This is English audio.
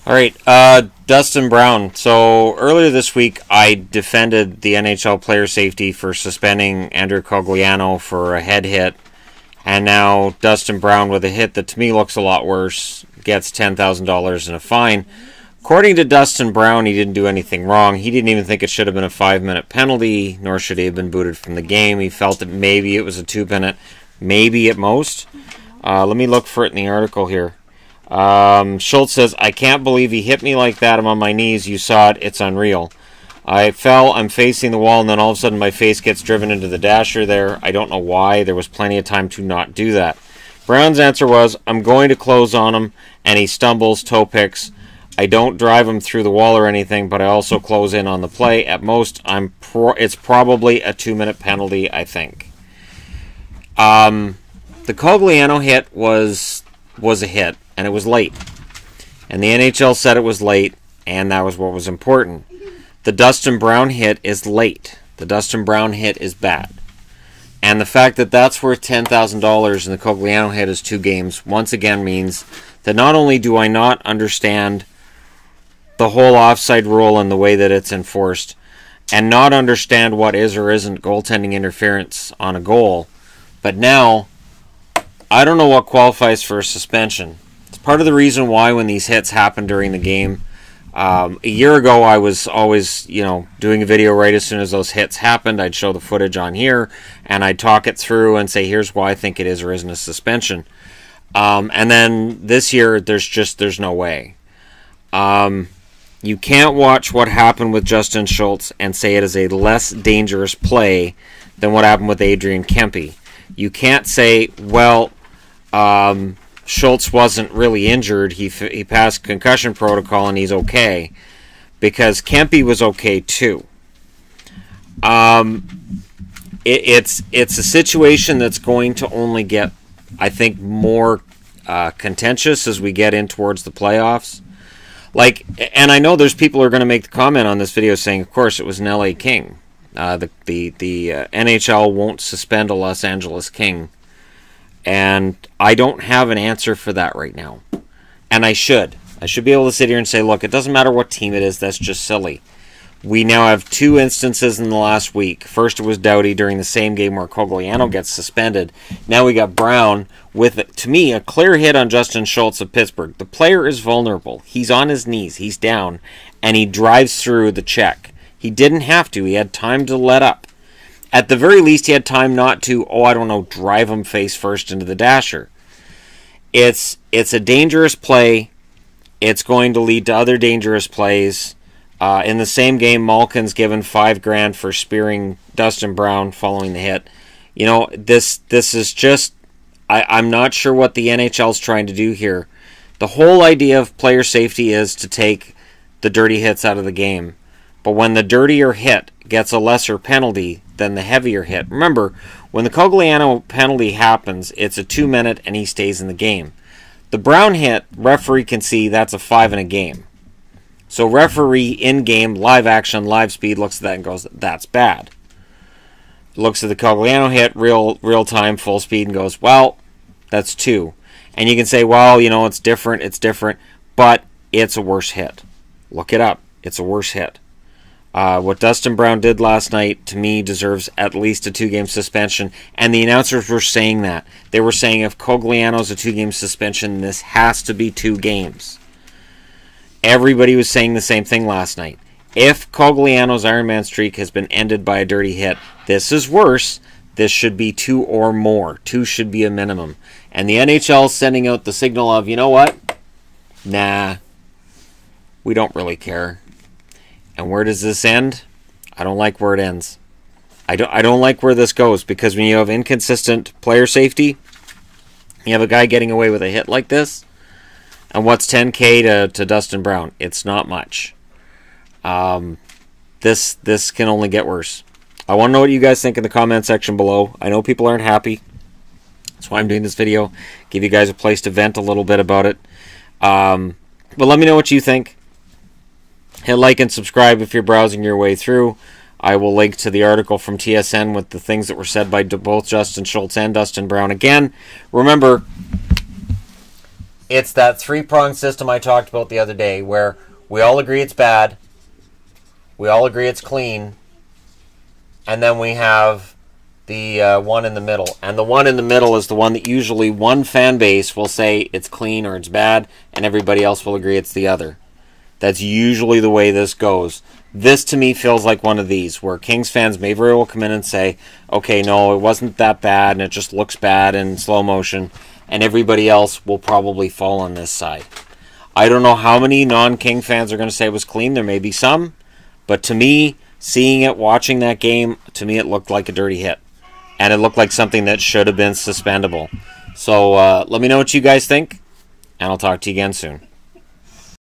All right, Dustin Brown. So earlier this week, I defended the NHL player safety for suspending Andrew Cogliano for a head hit, and now Dustin Brown, with a hit that to me looks a lot worse, gets $10,000 in a fine. According to Dustin Brown, he didn't do anything wrong. He didn't even think it should have been a 5-minute penalty, nor should he have been booted from the game. He felt that maybe it was a 2-minute, maybe at most. Let me look for it in the article here. Schultz says, I can't believe he hit me like that. I'm on my knees. You saw it. It's unreal. I fell. I'm facing the wall, and then all of a sudden my face gets driven into the dasher there. I don't know why. There was plenty of time to not do that. Brown's answer was, I'm going to close on him, and he stumbles, toe picks. I don't drive him through the wall or anything, but I also close in on the play. At most, it's probably a 2-minute penalty, I think. The Cogliano hit was a hit, and it was late. And the NHL said it was late, and that was what was important. The Dustin Brown hit is late. The Dustin Brown hit is bad. And the fact that that's worth $10,000 and the Cogliano hit is 2 games, once again means that not only do I not understand the whole offside rule and the way that it's enforced, and not understand what is or isn't goaltending interference on a goal, but now I don't know what qualifies for a suspension. It's part of the reason why when these hits happen during the game. A year ago, I was always, doing a video right as soon as those hits happened. I'd show the footage on here, and I'd talk it through and say, here's why I think it is or isn't a suspension. And then this year, there's no way. You can't watch what happened with Justin Schultz and say it is a less dangerous play than what happened with Adrian Kempe. You can't say, well, Schultz wasn't really injured. He passed concussion protocol and he's okay, because Kempe was okay too. It's a situation that's going to only get, I think, more contentious as we get in towards the playoffs. And I know there's people who are going to make the comment on this video saying, of course, it was an LA King. The NHL won't suspend a Los Angeles King. And I don't have an answer for that right now. And I should. I should be able to sit here and say, look, it doesn't matter what team it is. That's just silly. We now have 2 instances in the last week. First, it was Doughty during the same game where Cogliano gets suspended. Now we got Brown with, to me, a clear hit on Justin Schultz of Pittsburgh. The player is vulnerable. He's on his knees. He's down. And he drives through the check. He didn't have to. He had time to let up. At the very least, he had time not to, drive him face first into the dasher. It's a dangerous play. It's going to lead to other dangerous plays. In the same game, Malkin's given $5,000 for spearing Dustin Brown following the hit. This is just, I'm not sure what the NHL's trying to do here. The whole idea of player safety is to take the dirty hits out of the game. But when the dirtier hit gets a lesser penalty than the heavier hit. Remember, when the Cogliano penalty happens, it's a 2-minute and he stays in the game. The Brown hit, referee can see that's a 5 in a game. So referee in-game, live action, live speed, looks at that and goes, that's bad. Looks at the Cogliano hit, real time, full speed, and goes, well, that's 2. And you can say, well, it's different, but it's a worse hit. Look it up. It's a worse hit. What Dustin Brown did last night, to me, deserves at least a 2-game suspension. And the announcers were saying that. They were saying if Cogliano's a 2-game suspension, this has to be 2 games. Everybody was saying the same thing last night. If Cogliano's Ironman streak has been ended by a dirty hit, this is worse. This should be 2 or more. 2 should be a minimum. And the NHL is sending out the signal of, you know what? Nah, we don't really care. And where does this end? I don't like where it ends. I don't like where this goes, because when you have inconsistent player safety, you have a guy getting away with a hit like this, and what's $10K to Dustin Brown? It's not much. This can only get worse. I want to know what you guys think in the comment section below. I know people aren't happy. That's why I'm doing this video. Give you guys a place to vent a little bit about it. But let me know what you think. Hit like and subscribe if you're browsing your way through. I will link to the article from TSN with the things that were said by both Justin Schultz and Dustin Brown. Again, remember, it's that three-pronged system I talked about the other day where we all agree it's bad, we all agree it's clean, and then we have the one in the middle. And the one in the middle is the one that usually one fan base will say it's clean or it's bad, and everybody else will agree it's the other. That's usually the way this goes. This, to me, feels like one of these, where Kings fans may very well come in and say, okay, no, it wasn't that bad, and it just looks bad in slow motion, and everybody else will probably fall on this side. I don't know how many non-King fans are going to say it was clean. There may be some, but to me, seeing it, watching that game, to me it looked like a dirty hit. And it looked like something that should have been suspendable. So let me know what you guys think, and I'll talk to you again soon.